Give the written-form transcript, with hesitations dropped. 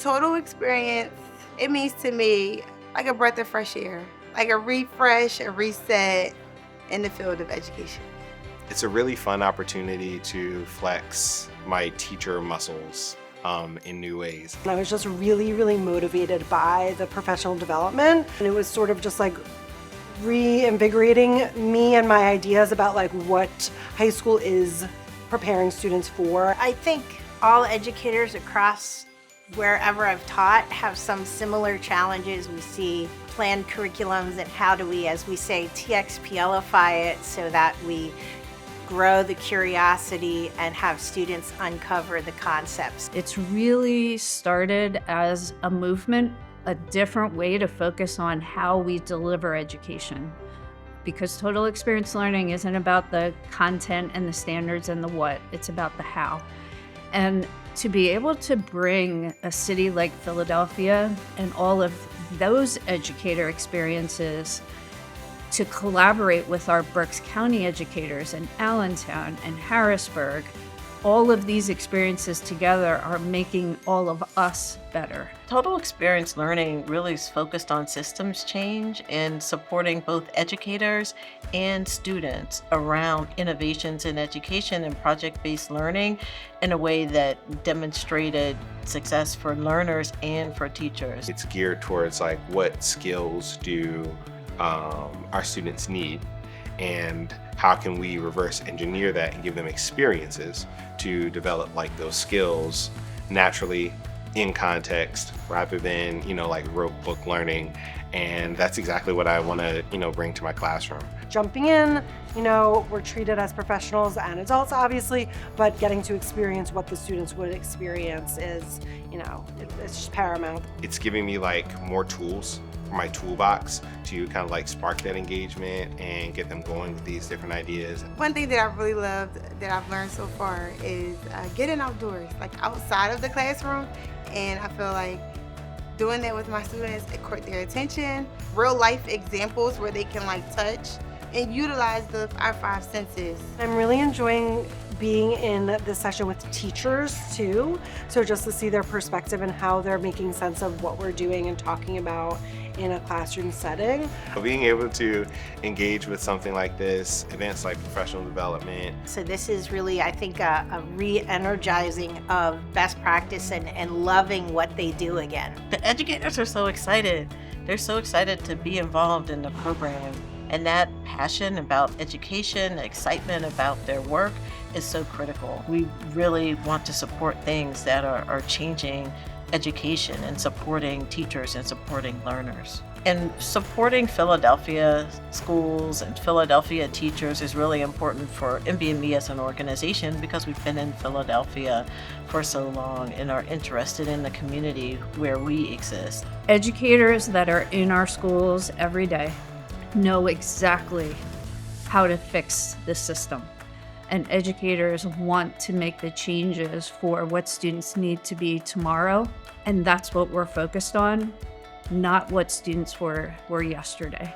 Total experience, it means to me like a breath of fresh air, like a refresh, a reset in the field of education. It's a really fun opportunity to flex my teacher muscles in new ways. I was just really motivated by the professional development, and it was sort of just like reinvigorating me and my ideas about like what high school is preparing students for. I think all educators across wherever I've taught have some similar challenges. We see planned curriculums and how do we, as we say, TExpLify it so that we grow the curiosity and have students uncover the concepts. It's really started as a movement, a different way to focus on how we deliver education. Because total experience learning isn't about the content and the standards and the what, it's about the how. And to be able to bring a city like Philadelphia and all of those educator experiences to collaborate with our Berks County educators in Allentown and Harrisburg, all of these experiences together are making all of us better. Total experience learning really is focused on systems change and supporting both educators and students around innovations in education and project-based learning in a way that demonstrated success for learners and for teachers. It's geared towards like what skills do our students need, and how can we reverse engineer that and give them experiences to develop like those skills naturally in context rather than, like rote book learning. And that's exactly what I want to, bring to my classroom. Jumping in, we're treated as professionals and adults obviously, but getting to experience what the students would experience is, it's just paramount. It's giving me like more tools for my toolbox to kind of like spark that engagement and get them going with these different ideas. One thing that I really loved that I've learned so far is getting outdoors, like outside of the classroom. And I feel like doing that with my students, it caught their attention. Real life examples where they can like touch and utilize our 5 senses. I'm really enjoying being in this session with teachers too. So just to see their perspective and how they're making sense of what we're doing and talking about in a classroom setting. Being able to engage with something like this, advanced like professional development. So this is really, I think, a re-energizing of best practice and loving what they do again. The educators are so excited. They're so excited to be involved in the program. And that passion about education, excitement about their work is so critical. We really want to support things that are changing education and supporting teachers and supporting learners. And supporting Philadelphia schools and Philadelphia teachers is really important for NBME as an organization because we've been in Philadelphia for so long and are interested in the community where we exist. Educators that are in our schools every day know exactly how to fix the system. And educators want to make the changes for what students need to be tomorrow. And that's what we're focused on, not what students were yesterday.